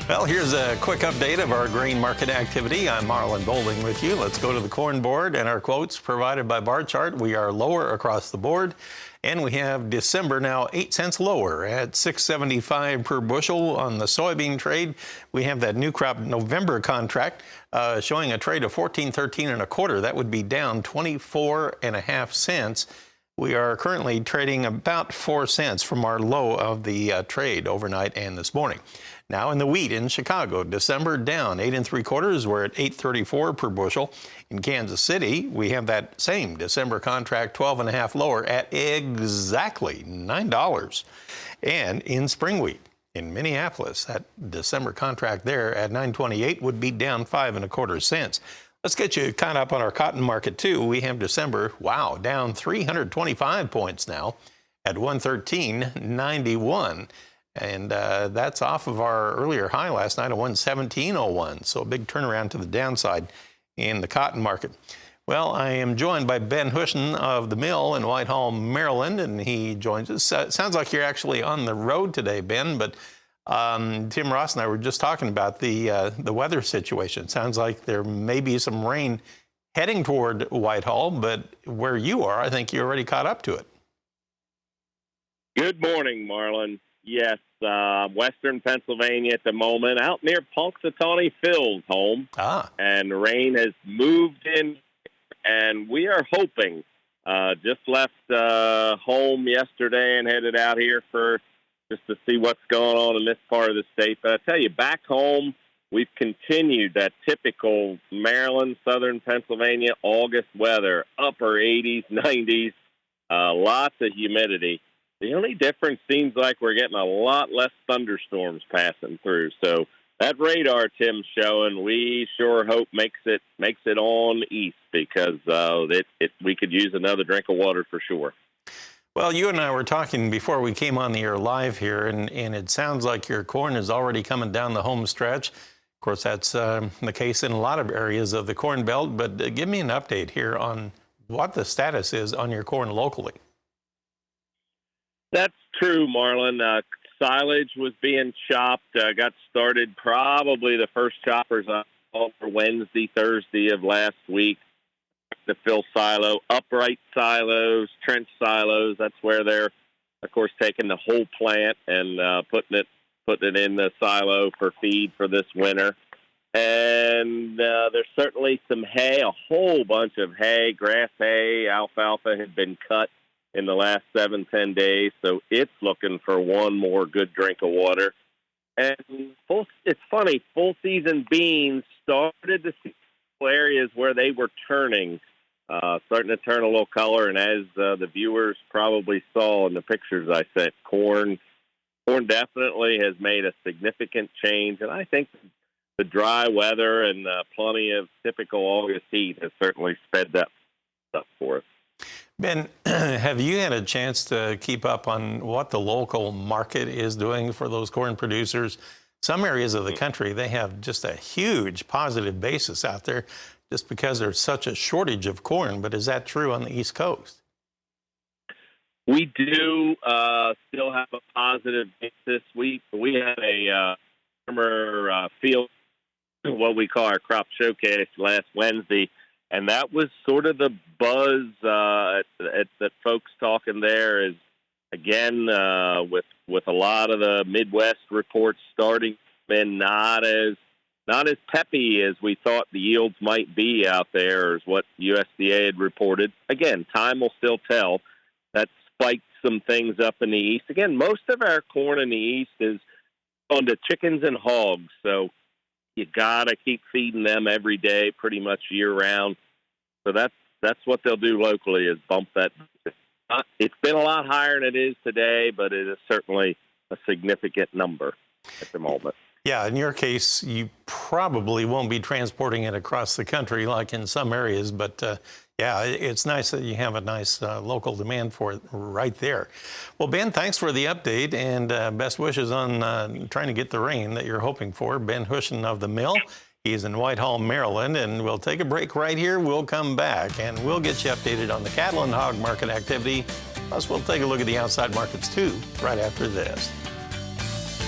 Well, here's a quick update of our grain market activity. I'm Marlin Bohling with you. Let's go to the corn board and our quotes provided by bar chart. We are lower across the board, and we have December now 8 cents lower at $6.75 per bushel on the soybean trade. We have that new crop November contract showing a trade of $14.13 and a quarter. That would be down 24.5 cents. We are currently trading about 4 cents from our low of the trade overnight and this morning. Now in the wheat in Chicago, December down 8 3/4. We're at $8.34 per bushel. In Kansas City, we have that same December contract 12.5 lower at exactly $9. And in spring wheat in Minneapolis, that December contract there at $9.28 would be down 5 1/4 cents. Let's get you caught up on our cotton market too. We have December, wow, down 325 points now at 113.91. And that's off of our earlier high last night of 117.01. So a big turnaround to the downside in the cotton market. Well, I am joined by Ben Hushon of the mill in Whitehall, Maryland, and he joins us. Sounds like you're actually on the road today, Ben, but Tim Ross and I were just talking about the weather situation. Sounds like there may be some rain heading toward Whitehall, but where you are, I think you're already caught up to it. Good morning, Marlin. Yes, western Pennsylvania at the moment, out near Punxsutawney Phil's home. And rain has moved in, and we are hoping, just left home yesterday and headed out here just to see what's going on in this part of the state. But I tell you, back home, we've continued that typical Maryland, southern Pennsylvania August weather, upper 80s, 90s, lots of humidity. The only difference seems like we're getting a lot less thunderstorms passing through. So that radar Tim's showing, we sure hope makes it on east, because we could use another drink of water for sure. Well, you and I were talking before we came on the air live here, and it sounds like your corn is already coming down the home stretch. Of course, that's the case in a lot of areas of the Corn Belt, but give me an update here on what the status is on your corn locally. That's true, Marlin. Silage was being chopped, got started probably the first choppers for Wednesday, Thursday of last week. The fill silo, upright silos, trench silos. That's where they're, of course, taking the whole plant and putting it in the silo for feed for this winter. And there's certainly some hay, a whole bunch of hay, grass hay, alfalfa had been cut in the last 7-10 days, so it's looking for one more good drink of water. And it's funny, full season beans started to see areas where they were starting to turn a little color. And as the viewers probably saw in the pictures I sent, corn definitely has made a significant change. And I think the dry weather and plenty of typical August heat has certainly sped that up for us. Ben, have you had a chance to keep up on what the local market is doing for those corn producers? Some areas of the country, they have just a huge positive basis out there just because there's such a shortage of corn. But is that true on the East Coast? We do still have a positive basis. We had a farmer field, what we call our crop showcase last Wednesday, and that was sort of the buzz that folks talking there is, again, with a lot of the Midwest reports starting, been not as peppy as we thought the yields might be out there, is what USDA had reported. Again, time will still tell. That spiked some things up in the east. Again, most of our corn in the east is on to chickens and hogs, so you gotta keep feeding them every day, pretty much year round. So that's what they'll do locally, is bump that. It's been a lot higher than it is today, but it is certainly a significant number at the moment. Yeah, in your case, you probably won't be transporting it across the country like in some areas, but yeah, it's nice that you have a nice local demand for it right there. Well, Ben, thanks for the update, and best wishes on trying to get the rain that you're hoping for. Ben Hushon of the mill. He's in Whitehall, Maryland, and we'll take a break right here. We'll come back, and we'll get you updated on the cattle and hog market activity. Plus, we'll take a look at the outside markets, too, right after this.